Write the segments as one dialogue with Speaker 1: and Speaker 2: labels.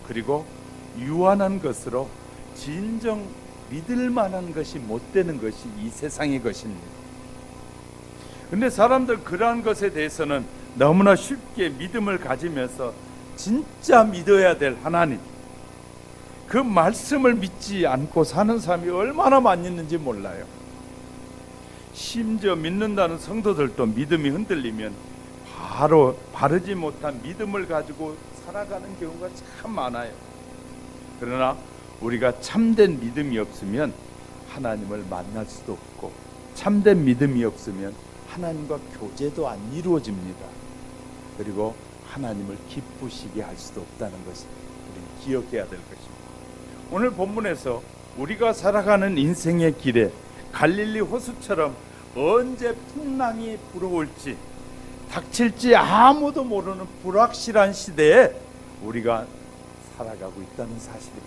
Speaker 1: 그리고 유한한 것으로 진정 믿을 만한 것이 못 되는 것이 이 세상의 것입니다. 근데 사람들 그러한 것에 대해서는 너무나 쉽게 믿음을 가지면서 진짜 믿어야 될 하나님, 그 말씀을 믿지 않고 사는 사람이 얼마나 많이 있는지 몰라요. 심지어 믿는다는 성도들도 믿음이 흔들리면 바로 바르지 못한 믿음을 가지고 살아가는 경우가 참 많아요. 그러나 우리가 참된 믿음이 없으면 하나님을 만날 수도 없고, 참된 믿음이 없으면 하나님과 교제도 안 이루어집니다. 그리고 하나님을 기쁘시게 할 수도 없다는 것을 우리는 기억해야 될 것입니다. 오늘 본문에서 우리가 살아가는 인생의 길에 갈릴리 호수처럼 언제 풍랑이 불어올지, 닥칠지 아무도 모르는 불확실한 시대에 우리가 살아가고 있다는 사실입니다.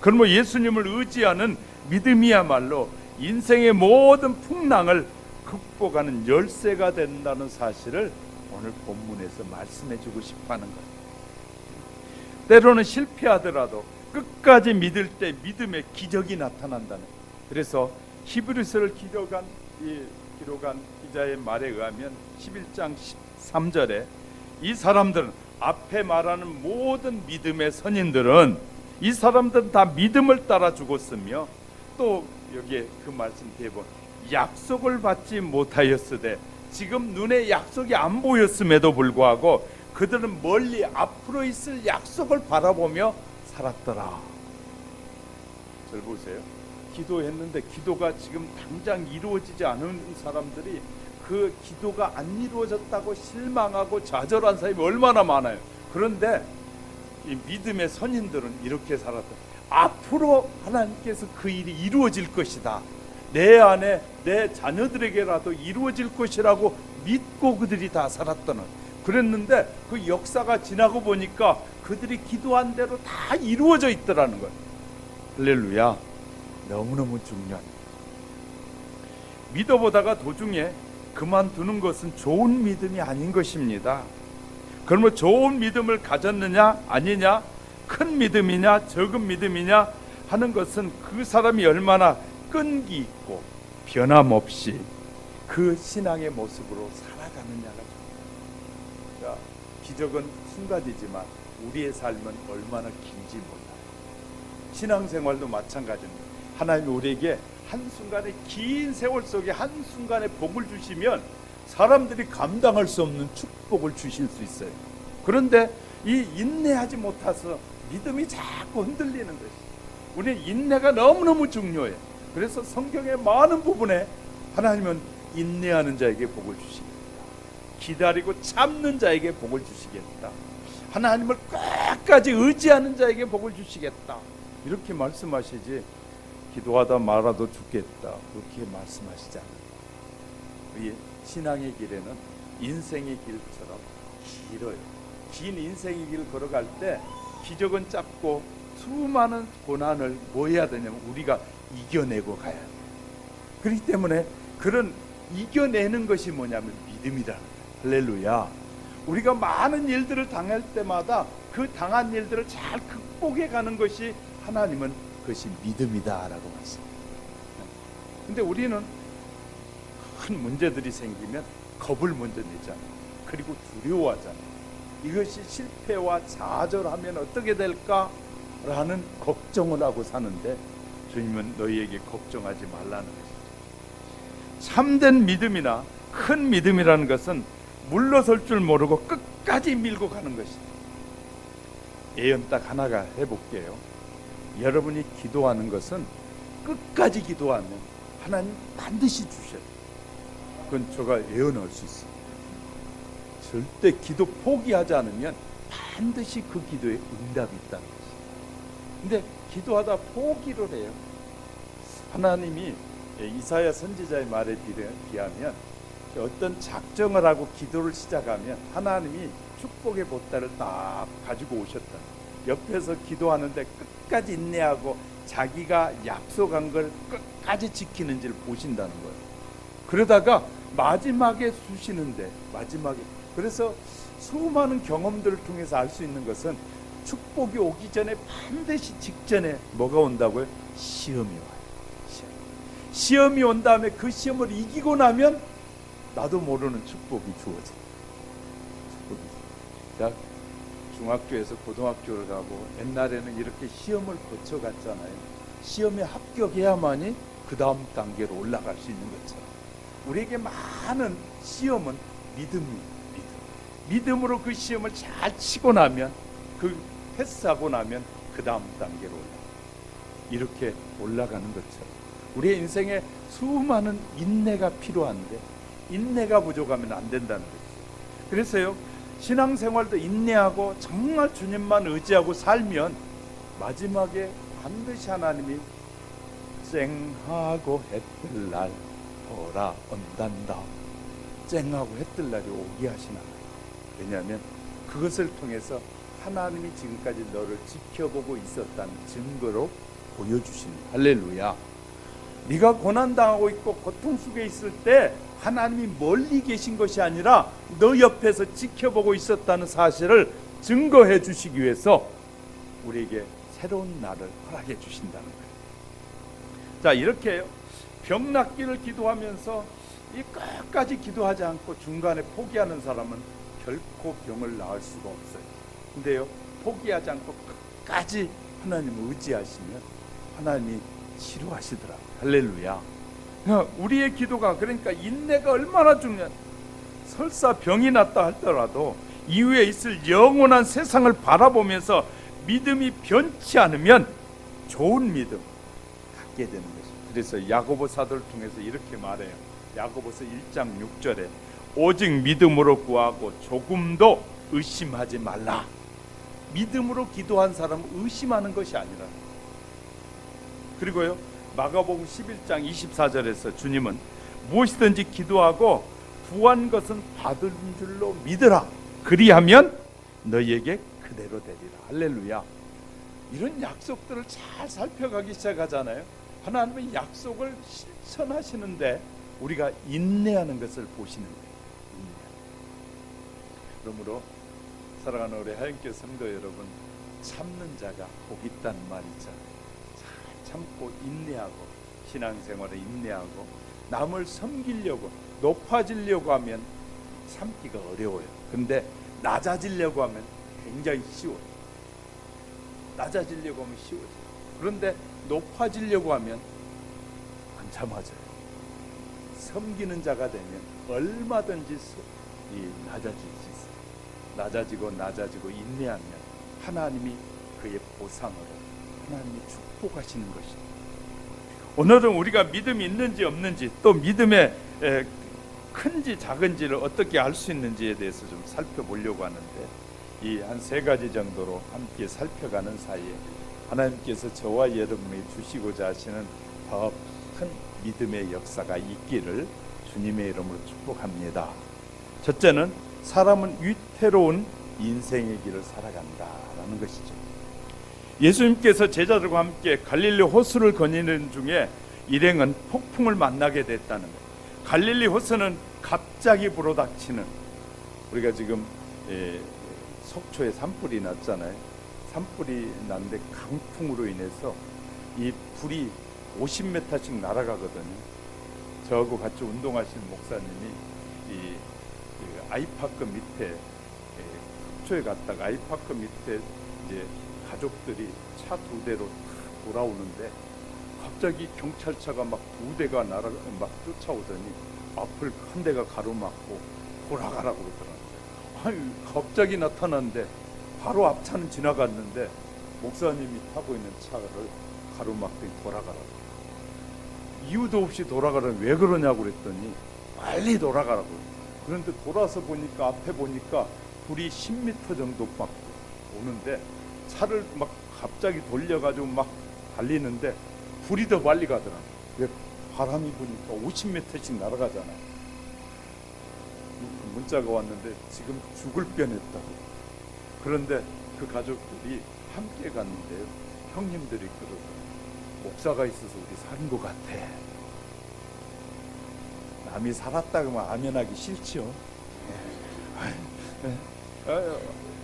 Speaker 1: 그러므로 예수님을 의지하는 믿음이야말로 인생의 모든 풍랑을 극복하는 열쇠가 된다는 사실을 오늘 본문에서 말씀해주고 싶어하는 거예요. 때로는 실패하더라도 끝까지 믿을 때 믿음의 기적이 나타난다는. 그래서 히브리서를 기록한 기자의 말에 의하면 11장 13절에 이 사람들은, 앞에 말하는 모든 믿음의 선인들은, 이 사람들은 다 믿음을 따라 죽었으며, 또 여기에 그 말씀 뒤에 보면 약속을 받지 못하였으되, 지금 눈에 약속이 안 보였음에도 불구하고 그들은 멀리 앞으로 있을 약속을 바라보며 살았더라. 절 보세요. 기도했는데 기도가 지금 당장 이루어지지 않은 사람들이 그 기도가 안 이루어졌다고 실망하고 좌절한 사람이 얼마나 많아요. 그런데 이 믿음의 선인들은 이렇게 살았다. 앞으로 하나님께서 그 일이 이루어질 것이다, 내 안에 내 자녀들에게라도 이루어질 것이라고 믿고 그들이 다 살았다는. 그랬는데 그 역사가 지나고 보니까 그들이 기도한 대로 다 이루어져 있더라는 거예요. 할렐루야. 너무너무 중요한, 믿어보다가 도중에 그만두는 것은 좋은 믿음이 아닌 것입니다. 그러면 좋은 믿음을 가졌느냐 아니냐, 큰 믿음이냐 적은 믿음이냐 하는 것은 그 사람이 얼마나 끈기 있고 변함없이 그 신앙의 모습으로 살아가느냐가 중요합니다. 자, 기적은 순간이지만 우리의 삶은 얼마나 긴지 몰라요. 신앙생활도 마찬가지입니다. 하나님이 우리에게 한순간의 긴 세월 속에 한순간에 복을 주시면 사람들이 감당할 수 없는 축복을 주실 수 있어요. 그런데 이 인내하지 못해서 믿음이 자꾸 흔들리는 것이, 우리는 인내가 너무너무 중요해요. 그래서 성경의 많은 부분에 하나님은 인내하는 자에게 복을 주시겠다, 기다리고 참는 자에게 복을 주시겠다, 하나님을 끝까지 의지하는 자에게 복을 주시겠다, 이렇게 말씀하시지 기도하다 말아도 죽겠다 그렇게 말씀하시지 않아요. 우리 신앙의 길에는 인생의 길처럼 길어요. 긴 인생의 길을 걸어갈 때 기적은 짧고 수많은 고난을 뭐 해야 되냐면 우리가 이겨내고 가야 돼요. 그렇기 때문에 그런 이겨내는 것이 뭐냐면 믿음이라는 거예요. 할렐루야. 우리가 많은 일들을 당할 때마다 그 당한 일들을 잘 극복해 가는 것이 하나님은 그것이 믿음이다라고 말씀합니다. 근데 우리는 큰 문제들이 생기면 겁을 먼저 내잖아요. 그리고 두려워하잖아요. 이것이 실패와 좌절하면 어떻게 될까라는 걱정을 하고 사는데, 주님은 너희에게 걱정하지 말라는 것이죠. 참된 믿음이나 큰 믿음이라는 것은 물러설 줄 모르고 끝까지 밀고 가는 것이다. 예언 딱 하나가 해볼게요. 여러분이 기도하는 것은 끝까지 기도하면 하나님 반드시 주셔요. 그건 제가 예언할 수 있어요. 절대 기도 포기하지 않으면 반드시 그 기도에 응답이 있다는 것이에요. 근데 기도하다 포기를 해요. 하나님이 이사야 선지자의 말에 비하면 어떤 작정을 하고 기도를 시작하면 하나님이 축복의 보따를 딱 가지고 오셨다. 옆에서 기도하는데 끝까지 인내하고 자기가 약속한 걸 끝까지 지키는지를 보신다는 거예요. 그러다가 마지막에 주시는데, 마지막에, 그래서 수많은 경험들을 통해서 알 수 있는 것은 축복이 오기 전에 반드시 직전에 뭐가 온다고요? 시험이 와요. 시험이 온 다음에 그 시험을 이기고 나면 나도 모르는 축복이 주어져. 자, 중학교에서 고등학교를 가고 옛날에는 이렇게 시험을 거쳐갔잖아요. 시험에 합격해야만이 그 다음 단계로 올라갈 수 있는 것처럼 우리에게 많은 시험은 믿음으로 그 시험을 잘 치고 나면, 그 패스하고 나면 그 다음 단계로 이렇게 올라가는 것처럼 우리의 인생에 수많은 인내가 필요한데 인내가 부족하면 안 된다는 거죠. 그래서요, 신앙생활도 인내하고 정말 주님만 의지하고 살면 마지막에 반드시 하나님이 쨍하고 해뜰날 돌아온단다. 쨍하고 해뜰날이 오게 하시나. 왜냐하면 그것을 통해서 하나님이 지금까지 너를 지켜보고 있었다는 증거로 보여주십니다. 할렐루야. 네가 고난당하고 있고 고통 속에 있을 때 하나님이 멀리 계신 것이 아니라 너 옆에서 지켜보고 있었다는 사실을 증거해 주시기 위해서 우리에게 새로운 날을 허락해 주신다는 거예요. 자, 이렇게 병 낫기를 기도하면서 이 끝까지 기도하지 않고 중간에 포기하는 사람은 결코 병을 나을 수가 없어요. 근데요, 포기하지 않고 끝까지 하나님을 의지하시면 하나님이 치료하시더라고요. 할렐루야. 우리의 기도가, 그러니까 인내가 얼마나 중요한, 설사 병이 났다 할더라도 이후에 있을 영원한 세상을 바라보면서 믿음이 변치 않으면 좋은 믿음 갖게 되는 것입니다. 그래서 야고보 사도를 통해서 이렇게 말해요. 야고보서 1장 6절에 오직 믿음으로 구하고 조금도 의심하지 말라. 믿음으로 기도한 사람은 의심하는 것이 아니라. 그리고요, 마가복음 11장 24절에서 주님은 무엇이든지 기도하고 구한 것은 받은 줄로 믿으라. 그리하면 너희에게 그대로 되리라. 할렐루야. 이런 약속들을 잘 살펴가기 시작하잖아요. 하나님의 약속을 실천하시는데 우리가 인내하는 것을 보시는 거예요. 그러므로 사랑하는 우리 하영교 성도 여러분, 참는 자가 복 있다는 말이 있잖아요. 잘 참고 인내하고 신앙생활에 인내하고 남을 섬기려고 높아지려고 하면 참기가 어려워요. 그런데 낮아지려고 하면 굉장히 쉬워요. 낮아지려고 하면 쉬워져요. 그런데 높아지려고 하면 안 참아져요. 섬기는 자가 되면 얼마든지 낮아질 수 있어요. 낮아지고 인내하면 하나님이 그의 보상으로 하나님이 축복하시는 것입니다. 오늘은 우리가 믿음이 있는지 없는지, 또 믿음의 큰지 작은지를 어떻게 알 수 있는지에 대해서 좀 살펴보려고 하는데, 이 한 3가지 정도로 함께 살펴가는 사이에 하나님께서 저와 여러분에게 주시고자 하시는 더 큰 믿음의 역사가 있기를 주님의 이름으로 축복합니다. 첫째는 사람은 위태로운 인생의 길을 살아간다라는 것이죠. 예수님께서 제자들과 함께 갈릴리 호수를 거니는 중에 일행은 폭풍을 만나게 됐다는 거예요. 갈릴리 호수는 갑자기 불어닥치는, 우리가 지금 속초에 산불이 났잖아요. 산불이 났는데 강풍으로 인해서 이 불이 50m씩 날아가거든요. 저하고 같이 운동하시는 목사님이 이 아이파크 밑에 속초에 갔다가 아이파크 밑에 이제 가족들이 차 2대로 돌아오는데 갑자기 경찰차가 막 2대가 막 쫓아오더니 앞을 한 대가 가로막고 돌아가라고 그러더라고요. 아니, 갑자기 나타났는데 바로 앞차는 지나갔는데 목사님이 타고 있는 차를 가로막더니 돌아가라고. 이유도 없이 돌아가라니 왜 그러냐고 그랬더니 빨리 돌아가라고. 그런데 돌아서 보니까 앞에 보니까 불이 10m 정도 막 오는데 차를 막 갑자기 돌려가지고 막 달리는데 불이 더 빨리 가더라. 왜? 바람이 부니까 50m씩 날아가잖아. 문자가 왔는데 지금 죽을 뻔했다고. 그런데 그 가족들이 함께 갔는데요, 형님들이 그러더라고요. 목사가 있어서 우리 산 것 같아. 남이 살았다고 하면 아멘하기 싫죠.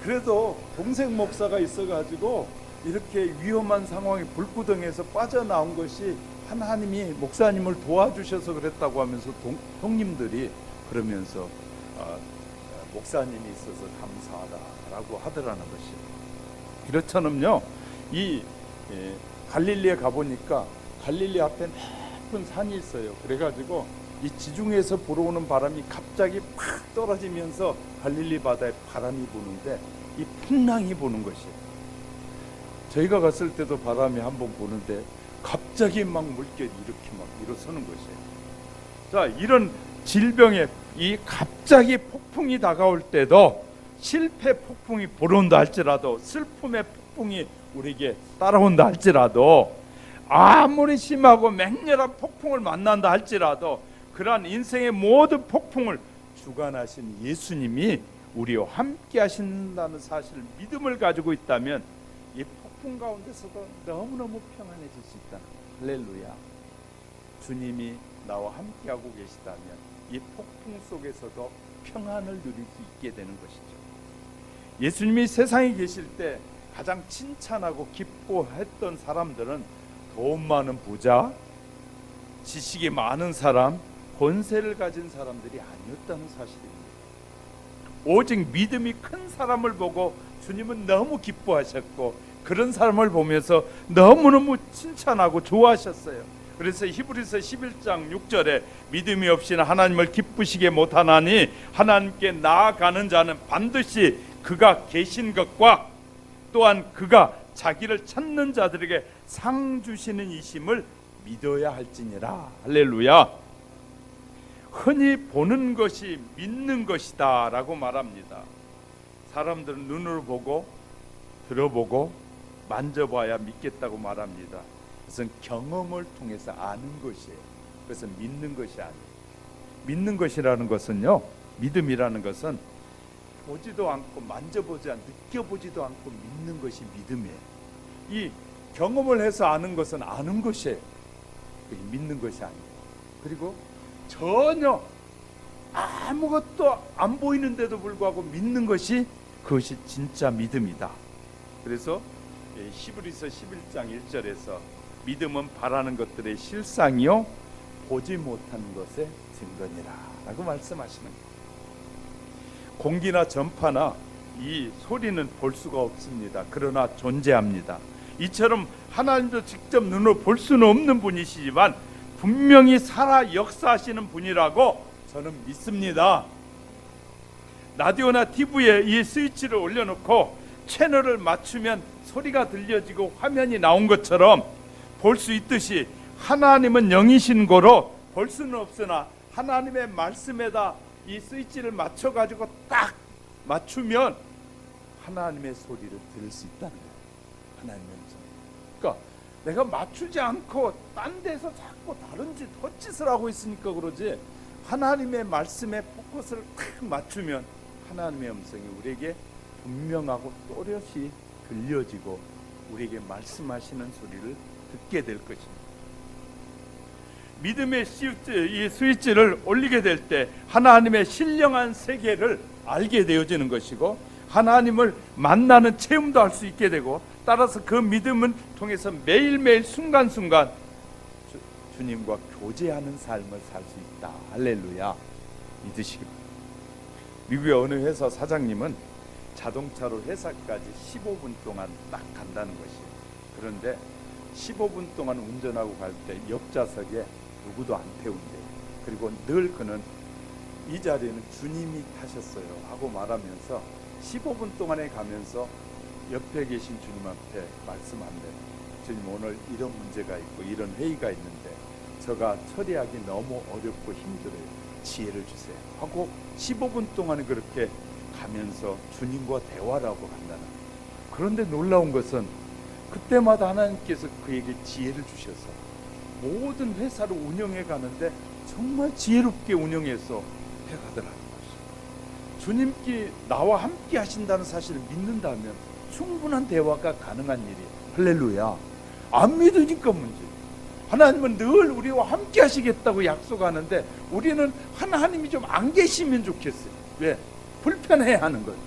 Speaker 1: 그래도 동생 목사가 있어가지고 이렇게 위험한 상황에 불구덩이에서 빠져나온 것이 하나님이 목사님을 도와주셔서 그랬다고 하면서 형님들이 그러면서 목사님이 있어서 감사하다라고 하더라는 것이. 그렇처럼요, 이 갈릴리에 가보니까 갈릴리 앞에 높은 산이 있어요. 그래가지고 이 지중해에서 불어오는 바람이 갑자기 팍 떨어지면서 갈릴리 바다에 바람이 부는데 이 풍랑이 부는 것이에요. 저희가 갔을 때도 바람이 한번 부는데 갑자기 막 물결이 이렇게 막 일어서는 것이에요. 자, 이런 질병에 이 갑자기 폭풍이 다가올 때도 실패 폭풍이 불어온다 할지라도 슬픔의 폭풍이 우리에게 따라온다 할지라도 아무리 심하고 맹렬한 폭풍을 만난다 할지라도 그러한 인생의 모든 폭풍을 주관하신 예수님이 우리와 함께 하신다는 사실을 믿음을 가지고 있다면 이 폭풍 가운데서도 너무너무 평안해질 수 있다. 할렐루야. 주님이 나와 함께하고 계시다면 이 폭풍 속에서도 평안을 누릴 수 있게 되는 것이죠. 예수님이 세상에 계실 때 가장 칭찬하고 기뻐했던 사람들은 돈 많은 부자, 지식이 많은 사람, 권세를 가진 사람들이 아니었다는 사실입니다. 오직 믿음이 큰 사람을 보고 주님은 너무 기뻐하셨고 그런 사람을 보면서 너무너무 칭찬하고 좋아하셨어요. 그래서 히브리서 11장 6절에 믿음이 없이는 하나님을 기쁘시게 못하나니 하나님께 나아가는 자는 반드시 그가 계신 것과 또한 그가 자기를 찾는 자들에게 상 주시는 이심을 믿어야 할지니라. 할렐루야. 흔히 보는 것이 믿는 것이다 라고 말합니다. 사람들은 눈으로 보고 들어보고 만져봐야 믿겠다고 말합니다. 그것은 경험을 통해서 아는 것이에요. 그것은 믿는 것이 아니에요. 믿는 것이라는 것은요, 믿음이라는 것은 보지도 않고 만져보지 않고 느껴보지도 않고 믿는 것이 믿음이에요. 이 경험을 해서 아는 것은 아는 것이에요. 믿는 것이 아니에요. 그리고 전혀 아무것도 안 보이는데도 불구하고 믿는 것이 그것이 진짜 믿음이다. 그래서 히브리서 11장 1절에서 믿음은 바라는 것들의 실상이요 보지 못하는 것의 증거니라 라고 말씀하시는 거예요. 공기나 전파나 이 소리는 볼 수가 없습니다. 그러나 존재합니다. 이처럼 하나님도 직접 눈으로 볼 수는 없는 분이시지만 분명히 살아 역사하시는 분이라고 저는 믿습니다. 라디오나 TV에 이 스위치를 올려놓고 채널을 맞추면 소리가 들려지고 화면이 나온 것처럼 볼 수 있듯이 하나님은 영이신 거로 볼 수는 없으나 하나님의 말씀에다 이 스위치를 맞춰가지고 딱 맞추면 하나님의 소리를 들을 수 있다는 거예요. 하나님의 소리. 그러니까 내가 맞추지 않고 딴 데서 자꾸 다른 짓 헛짓을 하고 있으니까 그러지, 하나님의 말씀에 포커스를 딱 맞추면 하나님의 음성이 우리에게 분명하고 또렷이 들려지고 우리에게 말씀하시는 소리를 듣게 될 것입니다. 믿음의 이 스위치를 올리게 될 때 하나님의 신령한 세계를 알게 되어지는 것이고 하나님을 만나는 체험도 할 수 있게 되고, 따라서 그 믿음을 통해서 매일매일 순간순간 주님과 교제하는 삶을 살 수 있다. 할렐루야. 믿으시기 바랍니다. 미국의 어느 회사 사장님은 자동차로 회사까지 15분 동안 딱 간다는 것이에요. 그런데 15분 동안 운전하고 갈 때 옆좌석에 누구도 안 태운대요. 그리고 늘 그는 이 자리는 주님이 타셨어요 하고 말하면서 15분 동안에 가면서 옆에 계신 주님한테 말씀한대요. 주님, 오늘 이런 문제가 있고 이런 회의가 있는데 제가 처리하기 너무 어렵고 힘들어요. 지혜를 주세요 하고 15분 동안에 그렇게 가면서 주님과 대화를 하고 간다는 거예요. 그런데 놀라운 것은 그때마다 하나님께서 그에게 지혜를 주셔서 모든 회사를 운영해 가는데 정말 지혜롭게 운영해서 해가더라는 것이죠. 주님께 나와 함께 하신다는 사실을 믿는다면 충분한 대화가 가능한 일이에요. 할렐루야. 안 믿으니까 문제. 하나님은 늘 우리와 함께 하시겠다고 약속하는데 우리는 하나님이 좀 안 계시면 좋겠어요. 왜? 불편해하는 거예요.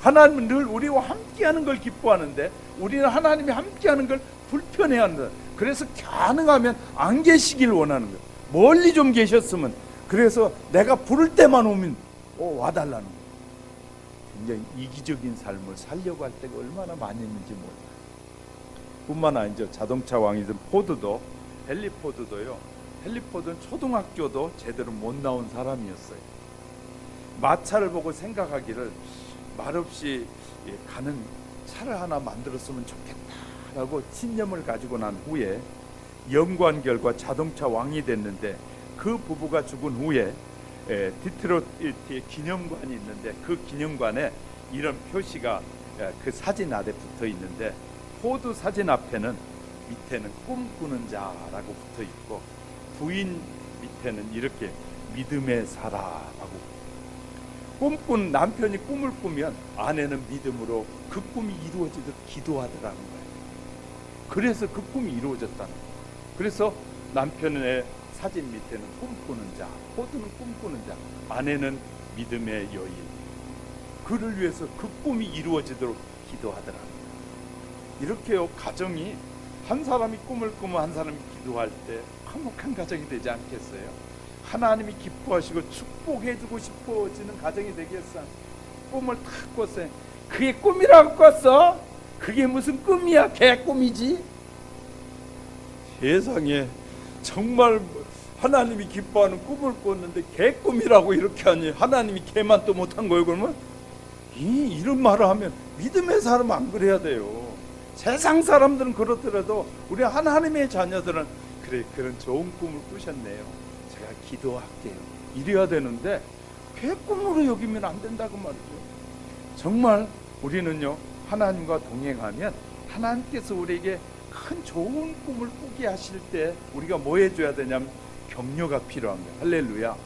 Speaker 1: 하나님은 늘 우리와 함께하는 걸 기뻐하는데 우리는 하나님이 함께하는 걸 불편해한다. 그래서 가능하면 안 계시길 원하는 거예요. 멀리 좀 계셨으면. 그래서 내가 부를 때만 오면 와달라는 거예요. 굉장히 이기적인 삶을 살려고 할 때가 얼마나 많이 있는지 몰라요. 뿐만 아니죠. 자동차 왕이던 포드도, 헨리 포드도요. 헨리 포드는 초등학교도 제대로 못 나온 사람이었어요. 마차를 보고 생각하기를 말없이 가는 차를 하나 만들었으면 좋겠다라고 신념을 가지고 난 후에 연구한 결과 자동차 왕이 됐는데, 그 부부가 죽은 후에 디트로이트에 기념관이 있는데 그 기념관에 이런 표시가 그 사진 아래 붙어 있는데, 포드 사진 앞에는 밑에는 꿈꾸는 자라고 붙어 있고 부인 밑에는 이렇게 믿음의 사라라고. 꿈꾼 남편이 꿈을 꾸면 아내는 믿음으로 그 꿈이 이루어지도록 기도하더라는 거예요. 그래서 그 꿈이 이루어졌다는 거예요. 그래서 남편의 사진 밑에는 꿈꾸는 자, 포드는 꿈꾸는 자, 아내는 믿음의 여인. 그를 위해서 그 꿈이 이루어지도록 기도하더라는 거예요. 이렇게요, 가정이 한 사람이 꿈을 꾸면 한 사람이 기도할 때 화목한 가정이 되지 않겠어요? 하나님이 기뻐하시고 축복해주고 싶어지는 가정이 되겠어. 꿈을 탁 꿨어요. 그게 꿈이라고 꿨어? 그게 무슨 꿈이야? 개꿈이지. 세상에 정말 하나님이 기뻐하는 꿈을 꿨는데 개꿈이라고 이렇게 하니 하나님이 개만 또 못한 거예요. 그러면 이런 말을 하면 믿음의 사람은 안 그래야 돼요. 세상 사람들은 그렇더라도 우리 하나님의 자녀들은 그래, 그런 좋은 꿈을 꾸셨네요, 제가 기도할게요, 이래야 되는데 개꿈으로 여기면 안 된다고 말이죠. 정말 우리는요, 하나님과 동행하면 하나님께서 우리에게 큰 좋은 꿈을 꾸게 하실 때 우리가 뭐 해줘야 되냐면 격려가 필요한 거예요. 할렐루야.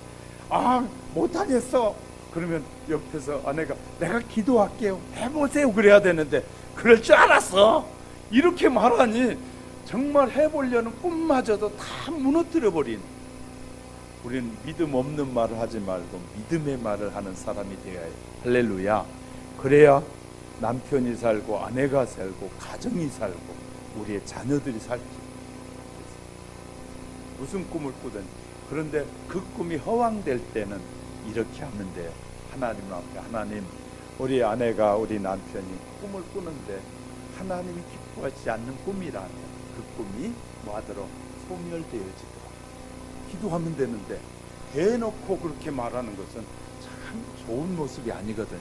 Speaker 1: 못하겠어. 그러면 옆에서 아내가 내가 기도할게요, 해보세요, 그래야 되는데 그럴 줄 알았어, 이렇게 말하니 정말 해보려는 꿈마저도 다 무너뜨려 버린. 우리는 믿음 없는 말을 하지 말고 믿음의 말을 하는 사람이 되어야 해요. 할렐루야. 그래야 남편이 살고 아내가 살고 가정이 살고 우리의 자녀들이 살지. 무슨 꿈을 꾸든. 그런데 그 꿈이 허황될 때는 이렇게 하면 돼요. 하나님 앞에, 하나님, 우리 아내가, 우리 남편이 꿈을 꾸는데 하나님이 기뻐하지 않는 꿈이라면 그 꿈이 뭐하도록 소멸되어지도록 기도하면 되는데, 대놓고 그렇게 말하는 것은 참 좋은 모습이 아니거든요.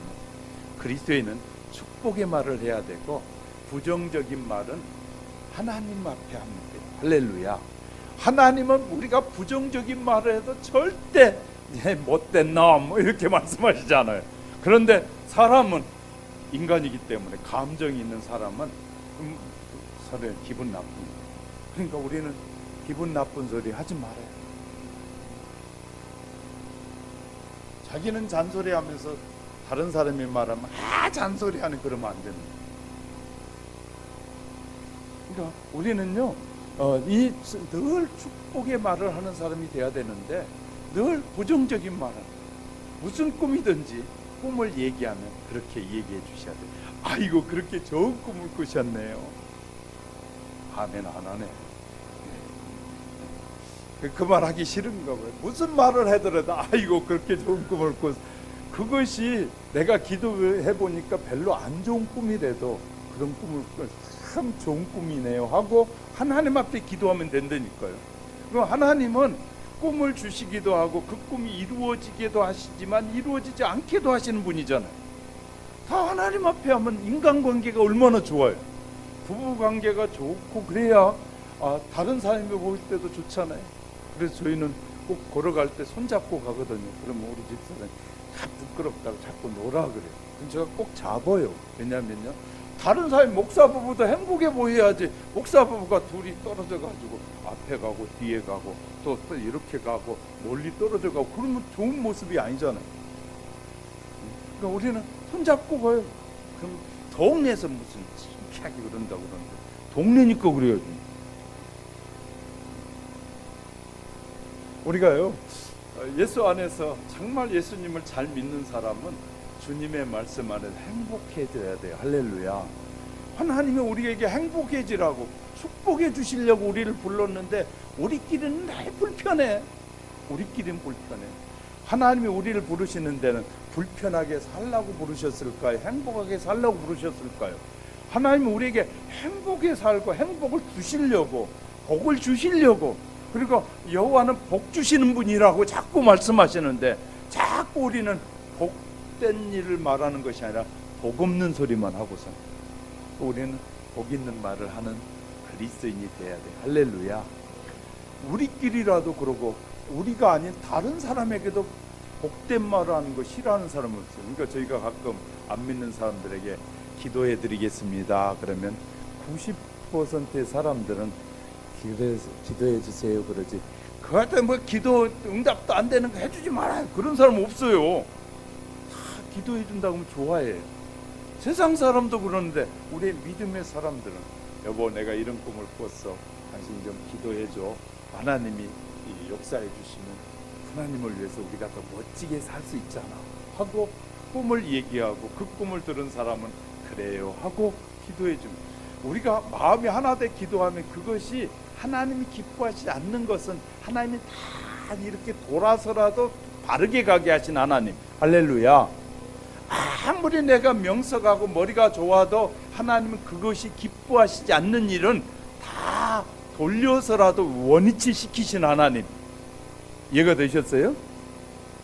Speaker 1: 그리스도인은 축복의 말을 해야 되고 부정적인 말은 하나님 앞에 하면 돼요. 할렐루야. 하나님은 우리가 부정적인 말을 해도 절대 못된 놈 이렇게 말씀하시잖아요. 그런데 사람은 인간이기 때문에, 감정이 있는 사람은 서로 기분 나쁜 거예요. 그러니까 우리는 기분 나쁜 소리 하지 말아요. 자기는 잔소리하면서 다른 사람이 말하면 잔소리하는, 그러면 안 됩니다. 그러니까 우리는요, 늘 축복의 말을 하는 사람이 돼야 되는데 늘 부정적인 말을, 무슨 꿈이든지 꿈을 얘기하면 그렇게 얘기해 주셔야 돼요. 아이고, 그렇게 좋은 꿈을 꾸셨네요. 아멘 안 하네. 그 말 하기 싫은가 봐요. 무슨 말을 하더라도 아이고, 그렇게 좋은 꿈을 꿨어. 그것이 내가 기도해 보니까 별로 안 좋은 꿈이라도 그런 꿈을 참 좋은 꿈이네요 하고 하나님 앞에 기도하면 된다니까요. 그럼 하나님은 꿈을 주시기도 하고 그 꿈이 이루어지기도 하시지만 이루어지지 않게도 하시는 분이잖아요. 다 하나님 앞에 하면 인간관계가 얼마나 좋아요. 부부관계가 좋고 그래야 다른 사람이 볼 때도 좋잖아요. 그래서 저희는 꼭 걸어갈 때 손잡고 가거든요. 그러면 우리 집사람이 부끄럽다고 자꾸 놀아 그래요. 그럼 제가 꼭 잡아요. 왜냐면요, 다른 사람 목사 부부도 행복해 보여야지. 목사 부부가 둘이 떨어져 가지고 앞에 가고 뒤에 가고 또 이렇게 가고 멀리 떨어져 가고 그러면 좋은 모습이 아니잖아요. 그러니까 우리는 손잡고 가요. 그럼 동네에서 무슨 창피하게 그런다고 그러는데 동네니까 그래야지. 우리가요, 예수 안에서 정말 예수님을 잘 믿는 사람은 주님의 말씀 안에 행복해져야 돼요. 할렐루야. 하나님이 우리에게 행복해지라고 축복해 주시려고 우리를 불렀는데 우리끼리는 날 불편해. 우리끼리는 불편해. 하나님이 우리를 부르시는 데는 불편하게 살라고 부르셨을까요? 행복하게 살라고 부르셨을까요? 하나님은 우리에게 행복에 살고 행복을 주시려고, 복을 주시려고, 그리고 여호와는 복 주시는 분이라고 자꾸 말씀하시는데 자꾸 우리는 복된 일을 말하는 것이 아니라 복 없는 소리만 하고서 우리는 복 있는 말을 하는 그리스도인이 돼야 돼. 할렐루야. 우리끼리라도 그러고 우리가 아닌 다른 사람에게도 복된 말을 하는 거 싫어하는 사람은 없어요. 그러니까 저희가 가끔 안 믿는 사람들에게 기도해 드리겠습니다 그러면 90%의 사람들은 기도해 주세요 그러지, 그한테 뭐 기도 응답도 안 되는 거 해주지 말아요 그런 사람 없어요. 다 기도해 준다고 하면 좋아해. 세상 사람도 그러는데 우리 믿음의 사람들은 여보 내가 이런 꿈을 꿨어, 당신 좀 기도해 줘. 하나님이 역사해 주시면 하나님을 위해서 우리가 더 멋지게 살 수 있잖아 하고 꿈을 얘기하고, 그 꿈을 들은 사람은 그래요 하고 기도해 줍니다. 우리가 마음이 하나 돼 기도하면 그것이 하나님이 기뻐하지 않는 것은 하나님이 다 이렇게 돌아서라도 바르게 가게 하신 하나님. 할렐루야. 아무리 내가 명석하고 머리가 좋아도 하나님은 그것이 기뻐하시지 않는 일은 다 돌려서라도 원위치 시키신 하나님. 이해가 되셨어요?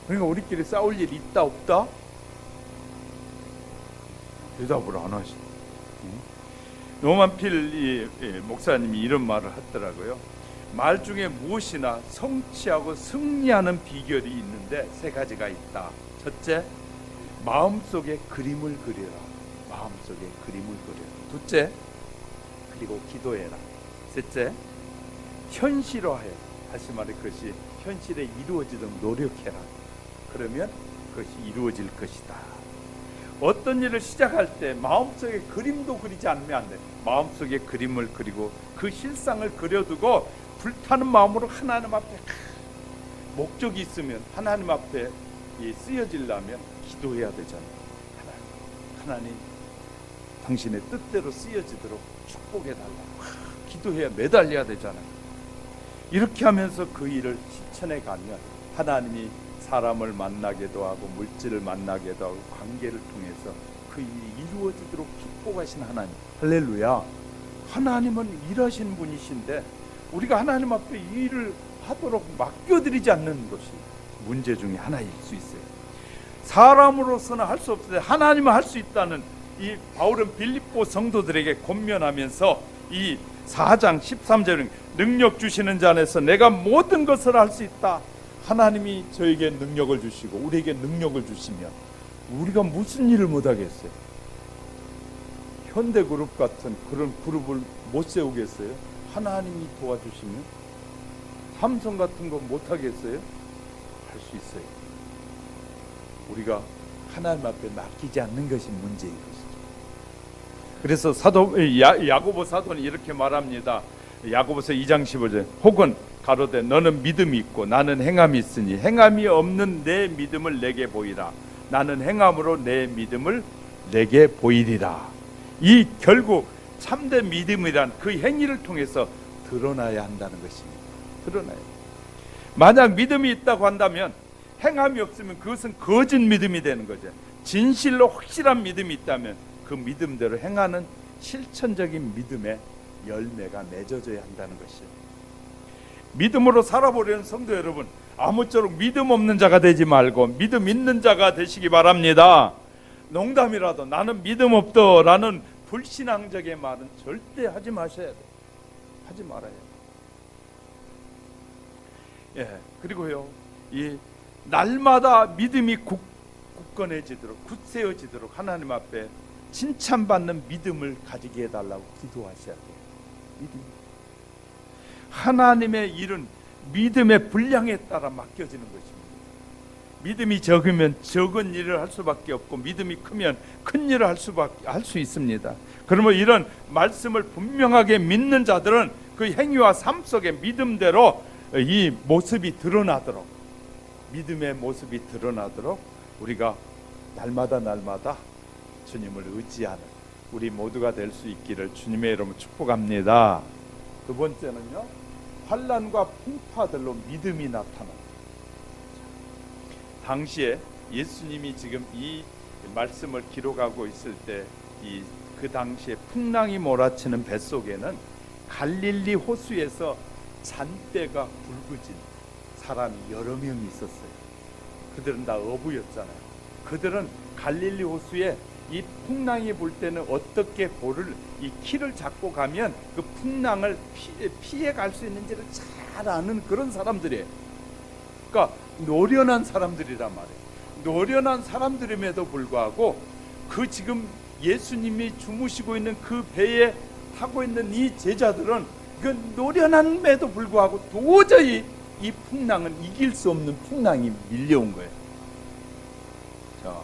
Speaker 1: 그러니까 우리끼리 싸울 일 있다 없다? 대답을 안 하시. 노만 필 목사님이 이런 말을 하더라고요. 말 중에 무엇이나 성취하고 승리하는 비결이 있는데 세 가지가 있다. 첫째, 마음속에 그림을 그려라. 마음속에 그림을 그려라. 둘째, 그리고 기도해라. 셋째, 현실화해라. 다시 말해 그것이 현실에 이루어지도록 노력해라. 그러면 그것이 이루어질 것이다. 어떤 일을 시작할 때 마음속에 그림도 그리지 않으면 안 돼. 마음속에 그림을 그리고 그 실상을 그려두고 불타는 마음으로 하나님 앞에 목적이 있으면 하나님 앞에 쓰여지려면 기도해야 되잖아요. 하나님 당신의 뜻대로 쓰여지도록 축복해달라고 기도해야 매달려야 되잖아요. 이렇게 하면서 그 일을 실천해 가면 하나님이 사람을 만나게도 하고 물질을 만나게도 하고 관계를 통해서 그 일이 이루어지도록 축복하신 하나님. 할렐루야. 하나님은 일하시는 분이신데 우리가 하나님 앞에 이 일을 하도록 맡겨드리지 않는 것이 문제 중에 하나일 수 있어요. 사람으로서는 할 수 없어요. 하나님은 할 수 있다는 이 바울은 빌립보 성도들에게 권면하면서 이 4장 13절은 능력 주시는 자 안에서 내가 모든 것을 할 수 있다. 하나님이 저에게 능력을 주시고 우리에게 능력을 주시면 우리가 무슨 일을 못하겠어요? 현대그룹 같은 그런 그룹을 못 세우겠어요? 하나님이 도와주시면 삼성 같은 거 못하겠어요? 할 수 있어요. 우리가 하나님 앞에 맡기지 않는 것이 문제인 것이죠. 그래서 야고보 사도는 이렇게 말합니다. 야고보서 2장 15절 혹은 가로되 너는 믿음이 있고 나는 행함이 있으니 행함이 없는 내 믿음을 내게 보이라. 나는 행함으로 내 믿음을 내게 보이리라. 이 결국 참된 믿음이란 그 행위를 통해서 드러나야 한다는 것입니다. 드러나야. 만약 믿음이 있다고 한다면 행함이 없으면 그것은 거짓 믿음이 되는 거죠. 진실로 확실한 믿음이 있다면 그 믿음대로 행하는 실천적인 믿음의 열매가 맺어져야 한다는 것이에요. 믿음으로 살아보려는 성도 여러분, 아무쪼록 믿음 없는 자가 되지 말고 믿음 있는 자가 되시기 바랍니다. 농담이라도 나는 믿음 없더라는 불신앙적인 말은 절대 하지 마셔야 돼요. 하지 말아야 돼요. 예, 그리고요, 이 날마다 믿음이 굳건해지도록 굳세어지도록 하나님 앞에 칭찬받는 믿음을 가지게 해달라고 기도하셔야 돼요. 믿음. 하나님의 일은 믿음의 분량에 따라 맡겨지는 것입니다. 믿음이 적으면 적은 일을 할 수밖에 없고 믿음이 크면 큰 일을 할 수 있습니다. 그러면 이런 말씀을 분명하게 믿는 자들은 그 행위와 삶 속에 믿음대로 이 모습이 드러나도록, 믿음의 모습이 드러나도록 우리가 날마다 주님을 의지하는 우리 모두가 될 수 있기를 주님의 이름으로 축복합니다. 두 번째는요, 환난과 풍파들로 믿음이 나타난다. 당시에 예수님이 지금 이 말씀을 기록하고 있을 때 그 당시에 풍랑이 몰아치는 뱃속에는 갈릴리 호수에서 잔대가 굵어진 사람이 여러 명이 있었어요. 그들은 다 어부였잖아요. 그들은 갈릴리 호수에 이 풍랑이 불 때는 어떻게 이 키를 잡고 가면 그 풍랑을 피해 갈 수 있는지를 잘 아는 그런 사람들이에요. 그러니까 노련한 사람들이란 말이에요. 노련한 사람들임에도 불구하고 그 지금 예수님이 주무시고 있는 그 배에 타고 있는 이 제자들은 그 노련함에도 불구하고 도저히 이 풍랑은 이길 수 없는 풍랑이 밀려온 거예요. 자,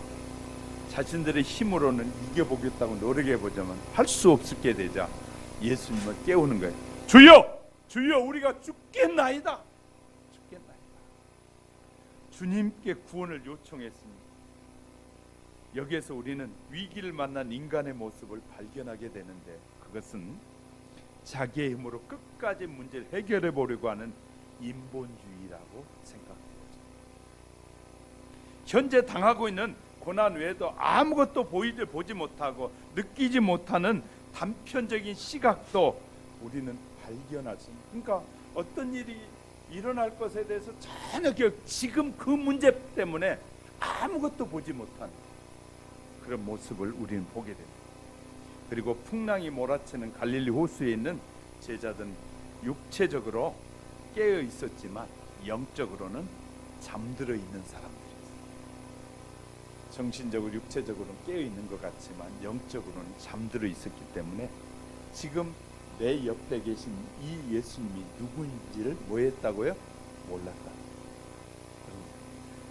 Speaker 1: 자신들의 힘으로는 이겨보겠다고 노력해보자면 할 수 없게 되자 예수님을 깨우는 거예요. 주여! 주여! 우리가 죽겠나이다! 죽겠나이다. 주님께 구원을 요청했습니다. 여기에서 우리는 위기를 만난 인간의 모습을 발견하게 되는데, 그것은 자기의 힘으로 끝까지 문제를 해결해 보려고 하는 인본주의라고 생각합니다. 현재 당하고 있는 고난 외에도 아무것도 보지 못하고 느끼지 못하는 단편적인 시각도 우리는 발견할 수 있습니다. 그러니까 어떤 일이 일어날 것에 대해서 전혀 지금 그 문제 때문에 아무것도 보지 못한 그런 모습을 우리는 보게 됩니다. 그리고 풍랑이 몰아치는 갈릴리 호수에 있는 제자들은 육체적으로 깨어 있었지만 영적으로는 잠들어 있는 사람들이었어요. 정신적으로 육체적으로는 깨어 있는 것 같지만 영적으로는 잠들어 있었기 때문에 지금 내 옆에 계신 이 예수님이 누구인지를 뭐 했다고요? 몰랐다.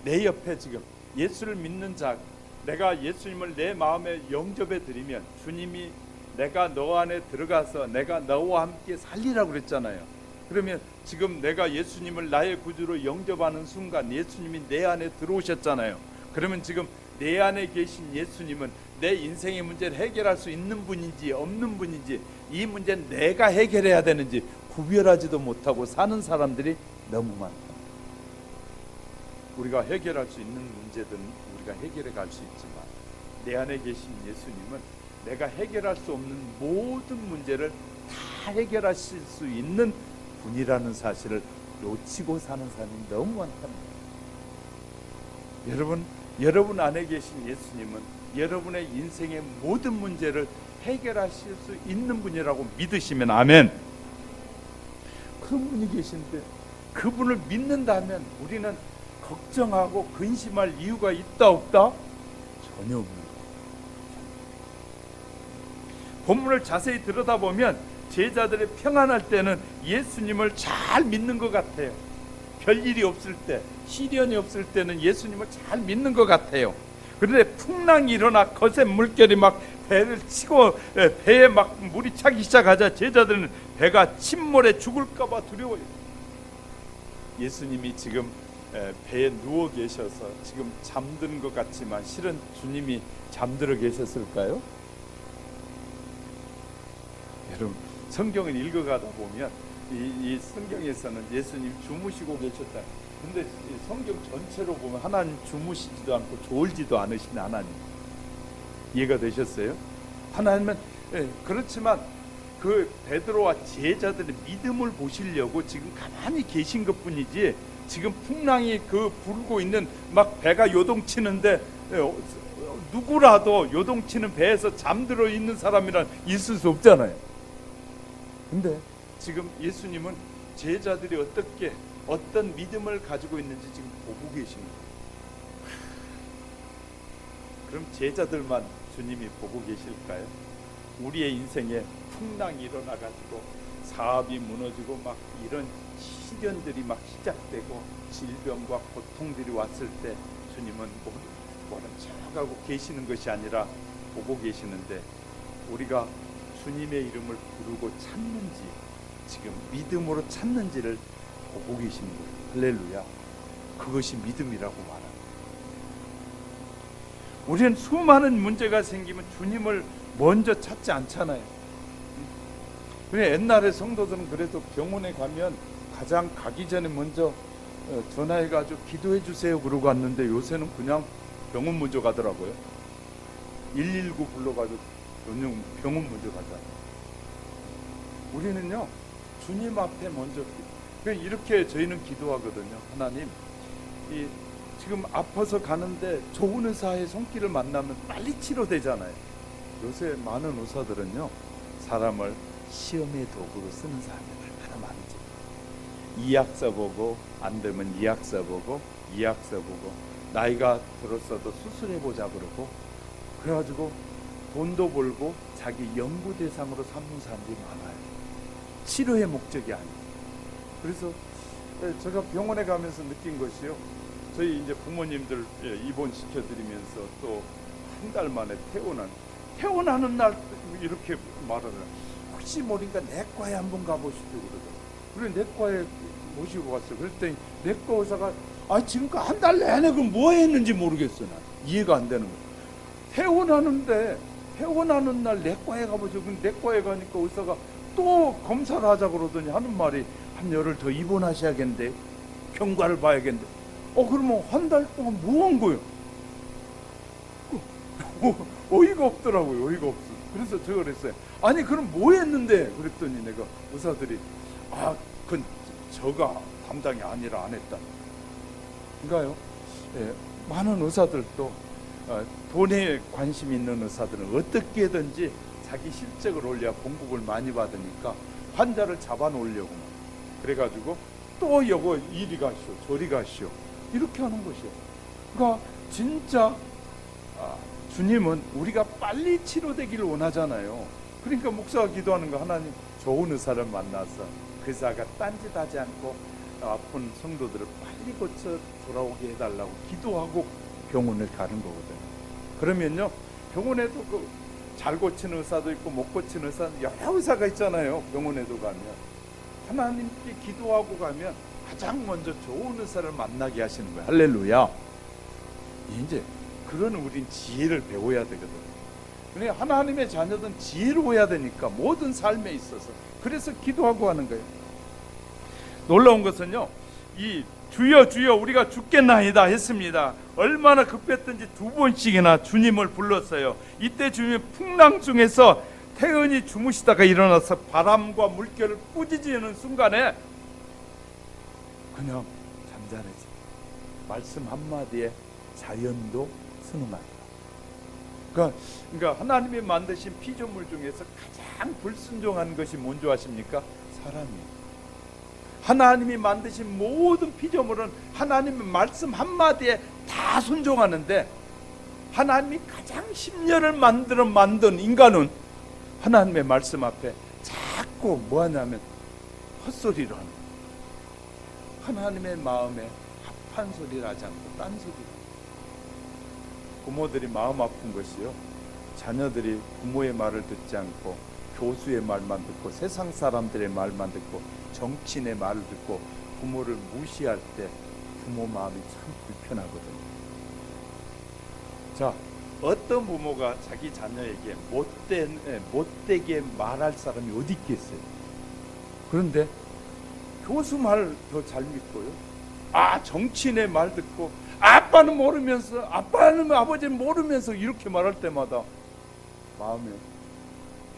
Speaker 1: 내 옆에 지금 예수를 믿는 자, 내가 예수님을 내 마음에 영접해 드리면 주님이 내가 너 안에 들어가서 내가 너와 함께 살리라고 그랬잖아요. 그러면 지금 내가 예수님을 나의 구주로 영접하는 순간 예수님이 내 안에 들어오셨잖아요. 그러면 지금 내 안에 계신 예수님은 내 인생의 문제를 해결할 수 있는 분인지 없는 분인지, 이 문제는 내가 해결해야 되는지 구별하지도 못하고 사는 사람들이 너무 많다. 우리가 해결할 수 있는 문제들은 우리가 해결해 갈 수 있지만 내 안에 계신 예수님은 내가 해결할 수 없는 모든 문제를 다 해결하실 수 있는 분이라는 사실을 놓치고 사는 사람이 너무 많답니다. 여러분 안에 계신 예수님은 여러분의 인생의 모든 문제를 해결하실 수 있는 분이라고 믿으시면 아멘. 그런 분이 계신데 그분을 믿는다면 우리는 걱정하고 근심할 이유가 있다 없다? 전혀 없는 거예요. 본문을 자세히 들여다보면 제자들이 평안할 때는 예수님을 잘 믿는 것 같아요. 별일이 없을 때, 시련이 없을 때는 예수님을 잘 믿는 것 같아요. 그런데 풍랑이 일어나 거센 물결이 막 배를 치고 배에 막 물이 차기 시작하자 제자들은 배가 침몰해 죽을까 봐 두려워요. 예수님이 지금 배에 누워 계셔서 지금 잠드는 것 같지만 실은 주님이 잠들어 계셨을까요? 여러분, 성경을 읽어가다 보면 이 성경에서는 예수님 주무시고 계셨다. 근데 성경 전체로 보면 하나님 주무시지도 않고 졸지도 않으신 하나님. 이해가 되셨어요? 하나님은 그렇지만 그 베드로와 제자들의 믿음을 보시려고 지금 가만히 계신 것뿐이지, 지금 풍랑이 불고 있는 막 배가 요동치는데 누구라도 요동치는 배에서 잠들어 있는 사람이란 있을 수 없잖아요. 근데 지금 예수님은 제자들이 어떤 믿음을 가지고 있는지 지금 보고 계신 거예요. 그럼 제자들만 주님이 보고 계실까요? 우리의 인생에 풍랑이 일어나가지고 사업이 무너지고 막 이런 시련들이 막 시작되고 질병과 고통들이 왔을 때 주님은 모른 척하고 계시는 것이 아니라 보고 계시는데, 우리가 주님의 이름을 부르고 찾는지 지금 믿음으로 찾는지를 보고 계시는 거예요. 할렐루야. 그것이 믿음이라고 말합니다. 우리는 수많은 문제가 생기면 주님을 먼저 찾지 않잖아요. 그래 옛날에 성도들은 그래도 병원에 가면 가장 가기 전에 먼저 전화해가지고 기도해 주세요 그러고 왔는데 요새는 그냥 병원 먼저 가더라고요. 119 불러가지고 병원 먼저 가잖아요. 우리는요 주님 앞에 먼저 이렇게 저희는 기도하거든요. 하나님, 이 지금 아파서 가는데 좋은 의사의 손길을 만나면 빨리 치료되잖아요. 요새 많은 의사들은요 사람을 시험의 도구로 쓰는 사람이 얼마나 많은지. 이약 써보고 안 되면 이약 써보고 이약 써보고 나이가 들었어도 수술해보자 그러고 그래가지고 돈도 벌고 자기 연구 대상으로 삼는 사람들이 많아요. 치료의 목적이 아니에요. 그래서 제가 병원에 가면서 느낀 것이요, 저희 이제 부모님들 입원시켜드리면서 또 한 달 만에 퇴원하는 날 이렇게 말하더라고요. 혹시 모르니까 내과에 한번 가보시죠 그러더라고요. 그래 내과에 모시고 갔어요. 그랬더니 내과 의사가 지금까지 한 달 내내 그럼 뭐 했는지 모르겠어. 난 이해가 안 되는 거예요. 퇴원하는 날 내과에 가보죠. 그럼 내과에 가니까 의사가 또 검사를 하자 그러더니 하는 말이 한 열흘 더 입원하셔야겠는데 경과를 봐야겠는데 그러면 한 달 동안 뭐 한 거예요? 어이가 없더라고요. 어이가 없어. 그래서 제가 그랬어요. 아니 그럼 뭐 했는데? 그랬더니 내가 의사들이 그건 저가 담당이 아니라 안 했다. 그러니까요, 많은 의사들도 돈에 관심 있는 의사들은 어떻게든지 자기 실적을 올려야 봉급을 많이 받으니까 환자를 잡아놓으려고 그래가지고 또 여거 이리 가시오 저리 가시오 이렇게 하는 것이요. 그러니까 진짜 주님은 우리가 빨리 치료되기를 원하잖아요. 그러니까 목사가 기도하는 거, 하나님 좋은 의사를 만나서 그 의사가 딴짓하지 않고 아픈 성도들을 빨리 고쳐 돌아오게 해달라고 기도하고 병원을 가는 거거든요. 그러면요 병원에도 잘 고치는 의사도 있고 못 고치는 의사, 여러 의사가 있잖아요. 병원에도 가면 하나님께 기도하고 가면 가장 먼저 좋은 의사를 만나게 하시는 거예요. 할렐루야. 이제 그런 우린 지혜를 배워야 되거든. 그러니까 하나님의 자녀들은 지혜로워야 되니까 모든 삶에 있어서 그래서 기도하고 하는 거예요. 놀라운 것은요, 이 주여 주여 우리가 죽겠나이다 했습니다. 얼마나 급했든지 2번씩이나 주님을 불렀어요. 이때 주님이 풍랑 중에서 태은이 주무시다가 일어나서 바람과 물결을 꾸짖는 순간에 그냥 잠잠해져. 말씀 한마디에 자연도 순응한다. 그러니까 하나님이 만드신 피조물 중에서 가장 불순종한 것이 뭔지 아십니까? 사람이에요. 하나님이 만드신 모든 피조물은 하나님의 말씀 한마디에 다 순종하는데 하나님이 가장 심려를 만든 인간은 하나님의 말씀 앞에 자꾸 뭐하냐면 헛소리를 하는 거예요. 하나님의 마음에 합한 소리를 하지 않고 딴 소리를. 부모들이 마음 아픈 것이요, 자녀들이 부모의 말을 듣지 않고 교수의 말만 듣고 세상 사람들의 말만 듣고 정치인의 말을 듣고 부모를 무시할 때 부모 마음이 참 불편하거든요. 자, 어떤 부모가 자기 자녀에게 못되게 말할 사람이 어디 있겠어요? 그런데 교수 말 더 잘 믿고요, 정치인의 말 듣고 아빠는 모르면서, 아버지는 모르면서 이렇게 말할 때마다 마음이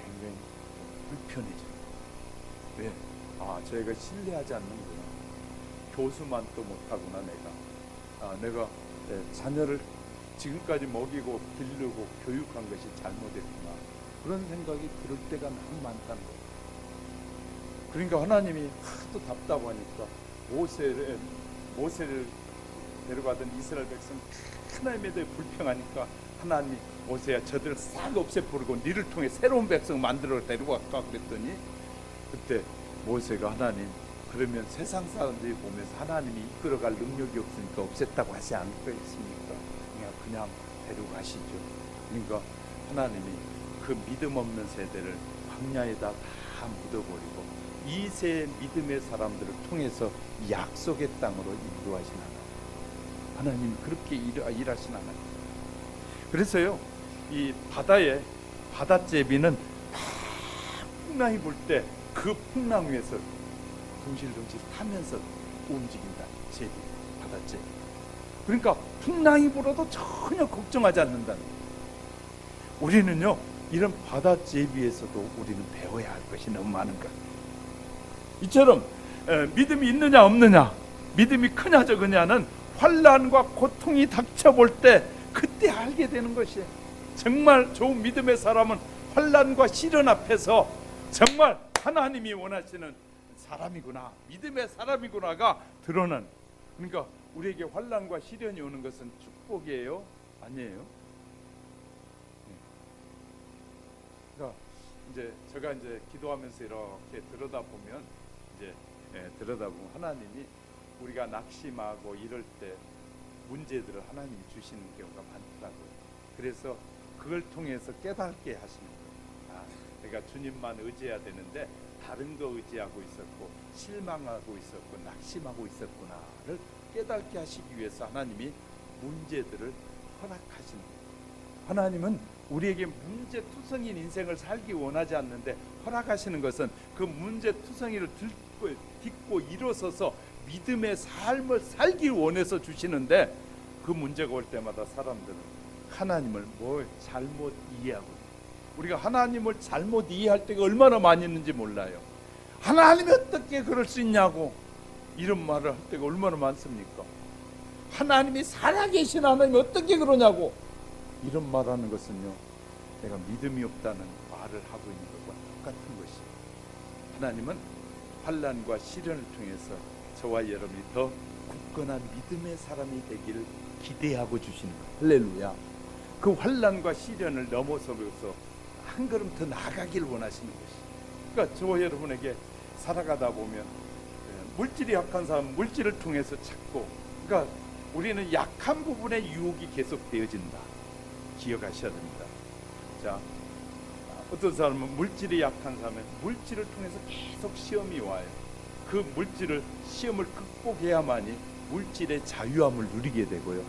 Speaker 1: 굉장히 불편해져요. 왜? 저희가 신뢰하지 않는구나. 교수만 또 못하구나. 내가 자녀를 지금까지 먹이고 기르고 교육한 것이 잘못했구나. 그런 생각이 들 때가 너무 많다는 거예요. 그러니까 하나님이 하도 답답하니까 모세를 데려가던 이스라엘 백성 하나님에 대해 불평하니까 하나님이 모세야 저들을 싹 없애버리고 니를 통해 새로운 백성 만들어 데려갈까 그랬더니 그때 모세가 하나님, 그러면 세상 사람들이 보면서 하나님이 이끌어갈 능력이 없으니까 없앴다고 하지 않을 거였습니까? 그냥 데려가시죠. 그러니까 하나님이 그 믿음 없는 세대를 광야에다 다 묻어버리고 이 세 믿음의 사람들을 통해서 약속의 땅으로 인도하신 하나님. 하나님 그렇게 일하신 하나님. 그래서요, 이 바닷제비는 풍랑이 불 때 그 풍랑 위에서 둥실둥실 타면서 움직인다. 제비, 바닷제비. 그러니까 풍랑이 불어도 전혀 걱정하지 않는다는 거예요. 우리는요, 이런 바닷제비에서도 우리는 배워야 할 것이 너무 많은 것. 이처럼 믿음이 있느냐 없느냐, 믿음이 크냐 적으냐는 환난과 고통이 닥쳐볼 때 그때 알게 되는 것이에요. 정말 좋은 믿음의 사람은 환난과 시련 앞에서 정말 하나님이 원하시는 사람이구나, 믿음의 사람이구나가 드러난. 그러니까 우리에게 환난과 시련이 오는 것은 축복이에요? 아니에요? 그러니까 이제 제가 이제 기도하면서 이렇게 들여다보면 하나님이 우리가 낙심하고 이럴 때 문제들을 하나님이 주시는 경우가 많더라고요. 그래서 그걸 통해서 깨닫게 하시는 거예요. 내가 주님만 의지해야 되는데 다른 거 의지하고 있었고 실망하고 있었고 낙심하고 있었구나를 깨닫게 하시기 위해서 하나님이 문제들을 허락하시는 거예요. 하나님은 우리에게 문제투성인 인생을 살기 원하지 않는데 허락하시는 것은 그 문제투성이를 딛고 일어서서 믿음의 삶을 살기 원해서 주시는데, 그 문제가 올 때마다 사람들은 하나님을 뭘 잘못 이해하고 있어요. 우리가 하나님을 잘못 이해할 때가 얼마나 많이 있는지 몰라요. 하나님이 어떻게 그럴 수 있냐고 이런 말을 할 때가 얼마나 많습니까? 하나님이 살아계신 하나님이 어떻게 그러냐고 이런 말하는 것은요, 내가 믿음이 없다는 말을 하고 있는 것과 똑같은 것이에요. 하나님은 환난과 시련을 통해서 저와 여러분이 더 굳건한 믿음의 사람이 되기를 기대하고 주시는 거예요. 할렐루야. 그 환난과 시련을 넘어서면서 한 걸음 더 나아가길 원하시는 것이에요. 그러니까 저와 여러분에게 살아가다 보면 물질이 약한 사람은 물질을 통해서 찾고, 그러니까 우리는 약한 부분의 유혹이 계속 되어진다. 기억하셔야 됩니다. 자, 어떤 사람은 물질이 약한 사람은 물질을 통해서 계속 시험이 와요. 그 시험을 극복해야만이 물질의 자유함을 누리게 되고요.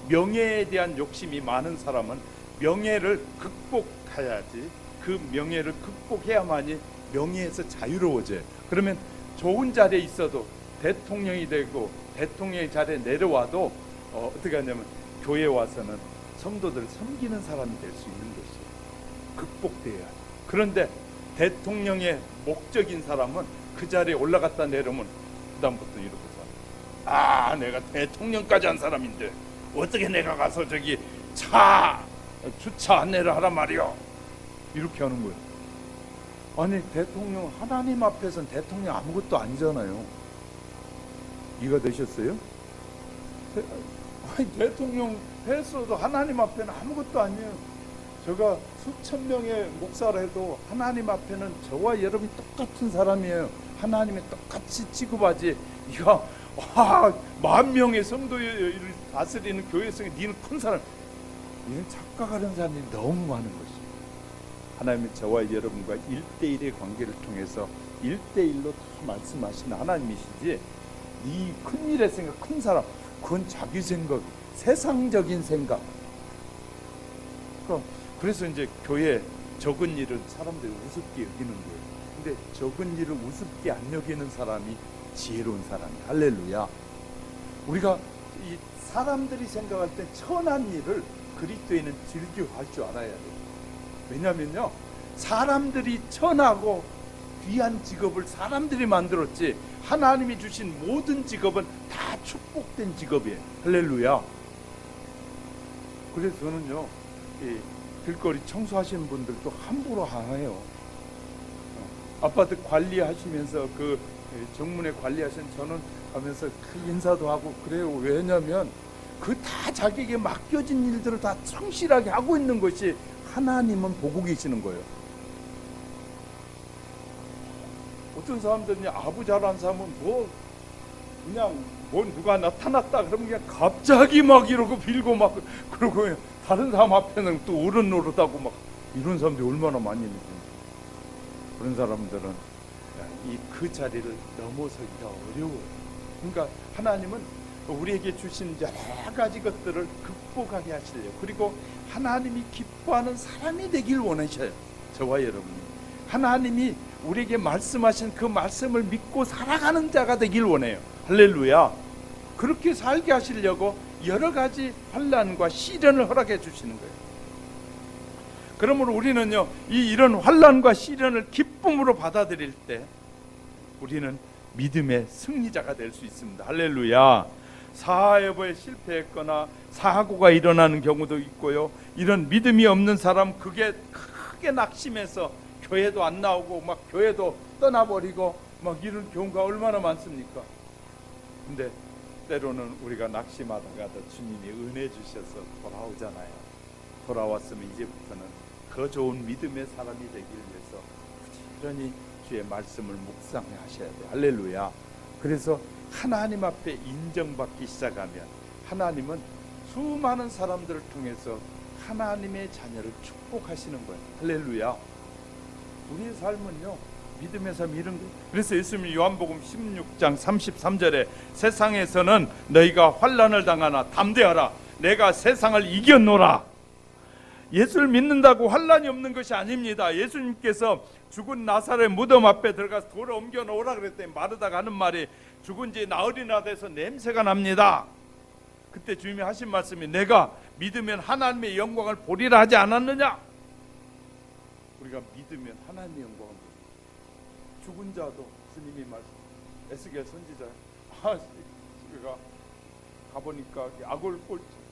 Speaker 1: 명예에 대한 욕심이 많은 사람은 명예를 극복해야지, 그 명예를 극복해야만이 명예에서 자유로워져요. 그러면 좋은 자리에 있어도 대통령이 되고 대통령의 자리에 내려와도 어떻게 하냐면 교회에 와서는 성도들 섬기는 사람이 될 수 있는 것이에요. 극복돼야 해요. 그런데 대통령의 목적인 사람은 그 자리에 올라갔다 내려오면 그다음부터 이렇게 살아요. 내가 대통령까지 한 사람인데 어떻게 내가 가서 저기 주차 안내를 하란 말이요, 이렇게 하는 거예요. 아니, 대통령, 하나님 앞에서는 대통령 아무것도 아니잖아요. 이해가 되셨어요? 대통령 했어도 하나님 앞에는 아무것도 아니에요. 제가 수천 명의 목사를 해도 하나님 앞에는 저와 여러분이 똑같은 사람이에요. 하나님이 똑같이 취급하지. 네가 10,000명의 성도를 다스리는 교회성에 니는 큰 사람, 니는 착각하는 사람이 너무 많은 것이에요. 하나님은 저와 여러분과 1대1의 관계를 통해서 1대1로 다 말씀하시는 하나님이시지, 네 큰 일의 생각, 큰 사람, 그건 자기 생각, 세상적인 생각. 그래서 이제 교회 적은 일은 사람들이 우습게 여기는 거예요. 근데 적은 일을 우습게 안 여기는 사람이 지혜로운 사람이에요. 할렐루야. 우리가 이 사람들이 생각할 때 천한 일을 그리스도인은 즐겨할 줄 알아야 돼요. 왜냐면요, 사람들이 천하고 귀한 직업을 사람들이 만들었지, 하나님이 주신 모든 직업은 다 축복된 직업이에요. 할렐루야. 그래서 저는요, 이 길거리 청소하시는 분들도 함부로 안 해요. 아파트 관리하시면서 그 정문에 관리하시는 저는 가면서 인사도 하고 그래요. 왜냐면 그 다 자기에게 맡겨진 일들을 다 성실하게 하고 있는 것이 하나님은 보고 계시는 거예요. 어떤 사람들은 아부 잘하는 사람은 그냥 누가 나타났다 그러면 그냥 갑자기 막 이러고 빌고 막 그러고, 다른 사람 앞에는 또 어른노릇하고 막 이런 사람들이 얼마나 많이 있는지. 그런 사람들은 그 자리를 넘어서기가 어려워요. 그러니까 하나님은 우리에게 주신 여러 가지 것들을 극복하게 하시려고, 그리고 하나님이 기뻐하는 사람이 되길 원하셔요. 저와 여러분이 하나님이 우리에게 말씀하신 그 말씀을 믿고 살아가는 자가 되길 원해요. 할렐루야. 그렇게 살게 하시려고 여러 가지 환난과 시련을 허락해 주시는 거예요. 그러므로 우리는요, 이런 환난과 시련을 기쁨으로 받아들일 때 우리는 믿음의 승리자가 될 수 있습니다. 할렐루야. 사회에 실패했거나 사고가 일어나는 경우도 있고요, 이런 믿음이 없는 사람, 그게 크게 낙심해서 교회도 안 나오고 막 교회도 떠나버리고 막 이런 경우가 얼마나 많습니까? 근데 때로는 우리가 낙심하다가도 주님이 은혜 주셔서 돌아오잖아요. 돌아왔으면 이제부터는 더 좋은 믿음의 사람이 되기 위해서 부지런히 주의 말씀을 묵상하셔야 돼요. 할렐루야. 그래서 하나님 앞에 인정받기 시작하면 하나님은 수많은 사람들을 통해서 하나님의 자녀를 축복하시는 거예요. 할렐루야. 우리의 삶은요, 믿음의 삶이 이런 거예요. 그래서 예수님이 요한복음 16장 33절에 세상에서는 너희가 환난을 당하나 담대하라, 내가 세상을 이겼노라. 예수를 믿는다고 환난이 없는 것이 아닙니다. 예수님께서 죽은 나사렛 무덤 앞에 들어가서 돌을 옮겨 놓으라 그랬더니 마르다가 하는 말이, 죽은 지 나흘이나 돼서 냄새가 납니다. 그때 주님이 하신 말씀이, 내가 믿으면 하나님의 영광을 보리라 하지 않았느냐? 우리가 믿으면 하나님의 영광을 보리라. 죽은 자도 주님이 말씀, 에스겔 선지자, 우리가 가보니까 악을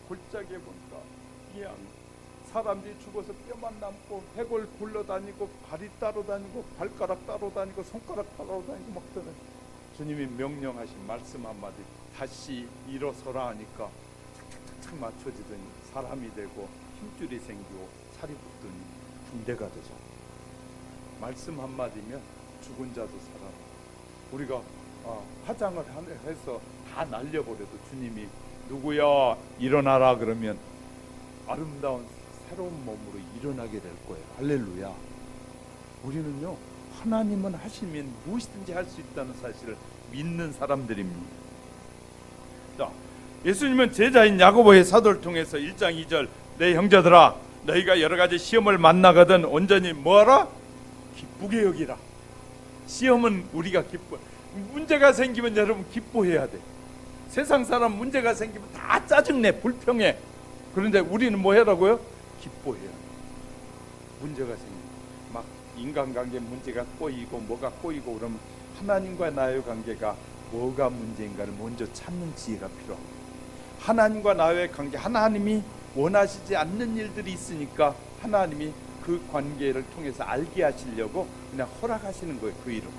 Speaker 1: 골짜기에 보니까 그냥 사람들이 죽어서 뼈만 남고 해골 굴러다니고 발이 따로 다니고 발가락 따로 다니고 손가락 따로 다니고 막 떠는, 주님이 명령하신 말씀 한마디, 다시 일어서라 하니까 착착착착 맞춰지더니 사람이 되고 힘줄이 생기고 살이 붙더니 군대가 되죠. 말씀 한마디면 죽은 자도 살아나. 우리가 화장을 해서 다 날려버려도 주님이 누구야 일어나라 그러면 아름다운 새로운 몸으로 일어나게 될 거예요. 할렐루야. 우리는요, 하나님은 하시면 무엇이든지 할 수 있다는 사실을 믿는 사람들입니다. 자, 예수님은 제자인 야고보의 사도를 통해서 1장 2절, 내 형제들아, 너희가 여러 가지 시험을 만나거든 온전히 뭐하라? 기쁘게 여기라. 시험은 우리가 기뻐. 문제가 생기면 여러분 기뻐해야 돼. 세상 사람 문제가 생기면 다 짜증내, 불평해. 그런데 우리는 뭐 해라고요? 기뻐해야 돼. 문제가 생기면 막 인간관계 문제가 꼬이고 뭐가 꼬이고 그러면 하나님과 나의 관계가 뭐가 문제인가를 먼저 찾는 지혜가 필요하고, 하나님과 나의 관계, 하나님이 원하시지 않는 일들이 있으니까 하나님이 그 관계를 통해서 알게 하시려고 그냥 허락하시는 거예요. 그 이름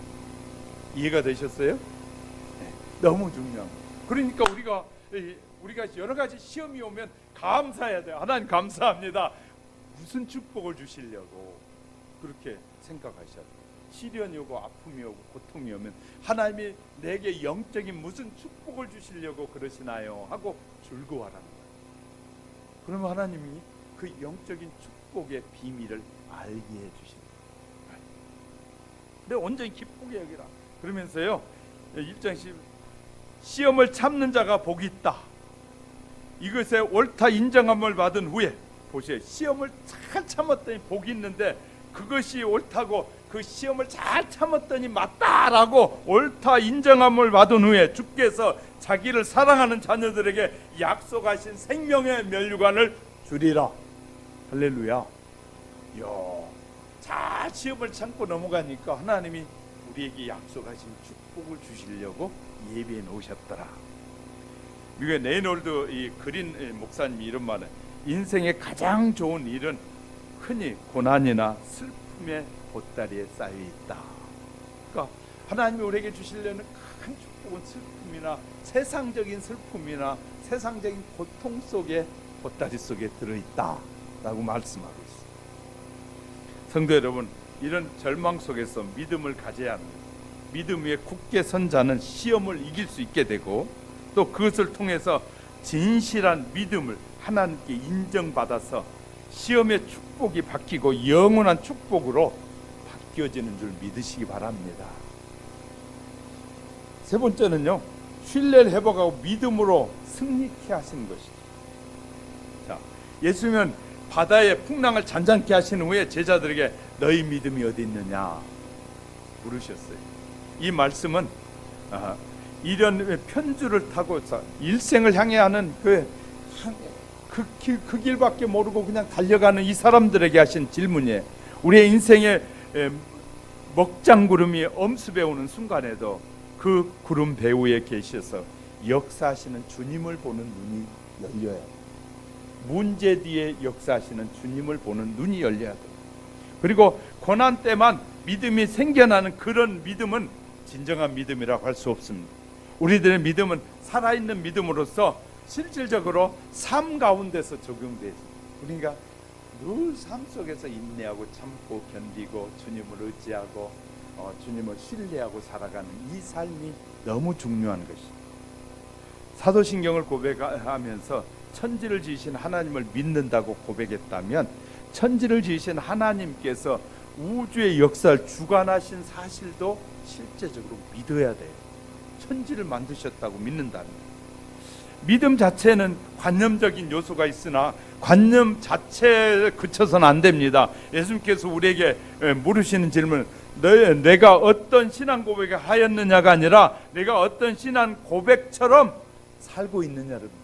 Speaker 1: 이해가 되셨어요? 네, 너무 중요한 거예요. 그러니까 우리가 여러 가지 시험이 오면 감사해야 돼요. 하나님 감사합니다. 무슨 축복을 주시려고 그렇게 생각하셔야 돼요. 시련이 오고 아픔이 오고 고통이 오면 하나님이 내게 영적인 무슨 축복을 주시려고 그러시나요? 하고 즐거워하라는 거예요. 그러면 하나님이 그 영적인 축복의 비밀을 알게 해주시는 거예요. 근데 온전히 기쁘게 여기라. 그러면서요, 1장 10, 시험을 참는 자가 복이 있다. 이것에 옳다 인정함을 받은 후에, 보세요, 시험을 잘 참았더니 복이 있는데 그것이 옳다고, 그 시험을 잘 참았더니 맞다라고 옳다 인정함을 받은 후에 주께서 자기를 사랑하는 자녀들에게 약속하신 생명의 면류관을 주리라. 할렐루야. 잘 시험을 참고 넘어가니까 하나님이 우리에게 약속하신 축복을 주시려고 예비해 놓으셨더라. 미국의 네이놀드 이 그린 목사님이 이런 말을, 인생의 가장 좋은 일은 흔히 고난이나 슬픔의 보따리에 쌓여 있다. 그러니까 하나님이 우리에게 주시려는 큰 축복은 슬픔이나 세상적인 슬픔이나 세상적인 고통 속에, 보따리 속에 들어있다라고 말씀하고 있습니다. 성도 여러분, 이런 절망 속에서 믿음을 가져야 합니다. 믿음 위에 굳게 선 자는 시험을 이길 수 있게 되고, 또 그것을 통해서 진실한 믿음을 하나님께 인정받아서 시험의 축복이 바뀌고 영원한 축복으로 바뀌어지는 줄 믿으시기 바랍니다. 세 번째는요, 신뢰를 회복하고 믿음으로 승리케 하시는 것이죠. 자, 예수님은 바다의 풍랑을 잔잔케 하신 후에 제자들에게 너희 믿음이 어디 있느냐 물으셨어요. 이 말씀은 이런 편주를 타고 일생을 향해 하는 그 길밖에 모르고 그냥 달려가는 이 사람들에게 하신 질문이에요. 우리의 인생의 먹장구름이 엄습해 오는 순간에도 그 구름 배후에 계셔서 역사하시는 주님을 보는 눈이 열려야 돼요. 문제 뒤에 역사하시는 주님을 보는 눈이 열려야 돼요. 그리고 고난 때만 믿음이 생겨나는 그런 믿음은 진정한 믿음이라고 할 수 없습니다. 우리들의 믿음은 살아있는 믿음으로서 실질적으로 삶 가운데서 적용되죠. 우리가 늘 삶 속에서 인내하고 참고 견디고 주님을 의지하고 주님을 신뢰하고 살아가는 이 삶이 너무 중요한 것입니다. 사도신경을 고백하면서 천지를 지으신 하나님을 믿는다고 고백했다면 천지를 지으신 하나님께서 우주의 역사를 주관하신 사실도 실제적으로 믿어야 돼요. 천지를 만드셨다고 믿는다는 거예요. 믿음 자체는 관념적인 요소가 있으나 관념 자체에 그쳐서는 안 됩니다. 예수님께서 우리에게 물으시는 질문, 내가 어떤 신앙 고백을 하였느냐가 아니라 내가 어떤 신앙 고백처럼 살고 있느냐를 묻습니다.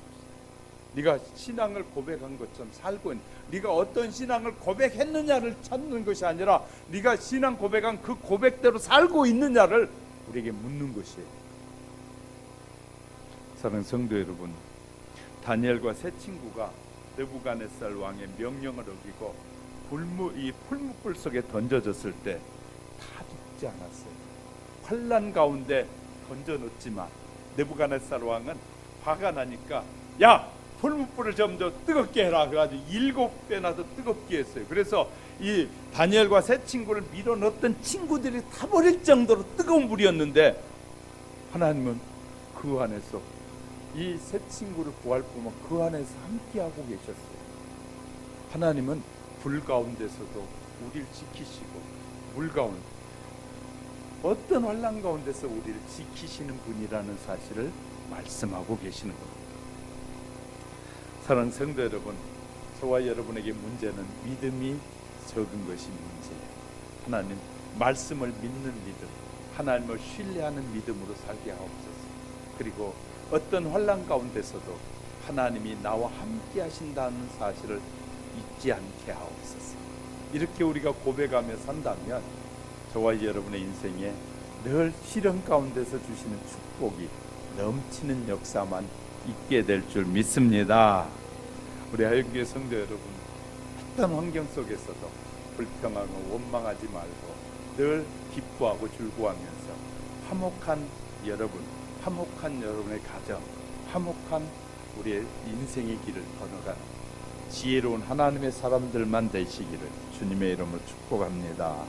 Speaker 1: 네가 신앙을 고백한 것처럼 살고 있는, 네가 어떤 신앙을 고백했느냐를 찾는 것이 아니라 네가 신앙 고백한 그 고백대로 살고 있느냐를 우리에게 묻는 것이에요. 사랑하는 성도 여러분, 다니엘과 세 친구가 느부갓네살 왕의 명령을 어기고 이 풀무불 속에 던져졌을 때 다 죽지 않았어요. 환난 가운데 던져놓지만 느부갓네살 왕은 화가 나니까 야, 풀무불을 좀 더 뜨겁게 해라 그래가지고 7배나 더 뜨겁게 했어요. 그래서 이 다니엘과 세 친구를 밀어넣었던 친구들이 타버릴 정도로 뜨거운 불이었는데 하나님은 그 안에서 이 세 친구를 구할 뿐만 그 안에서 함께하고 계셨어요. 하나님은 불 가운데서도 우리를 지키시고 물 가운데 어떤 환난 가운데서 우리를 지키시는 분이라는 사실을 말씀하고 계시는 겁니다. 사랑하는 성도 여러분, 저와 여러분에게 문제는 믿음이 적은 것이 문제예요. 하나님 말씀을 믿는 믿음, 하나님을 신뢰하는 믿음으로 살게 하옵소서. 그리고 어떤 환난 가운데서도 하나님이 나와 함께 하신다는 사실을 잊지 않게 하옵소서. 이렇게 우리가 고백하며 산다면 저와 여러분의 인생에 늘 시련 가운데서 주시는 축복이 넘치는 역사만 있게 될 줄 믿습니다. 우리 하영교회 성도 여러분, 어떤 환경 속에서도 불평하고 원망하지 말고 늘 기뻐하고 즐거워하면서 화목한 여러분의 가정, 화목한 우리의 인생의 길을 걸어가는 지혜로운 하나님의 사람들만 되시기를 주님의 이름으로 축복합니다.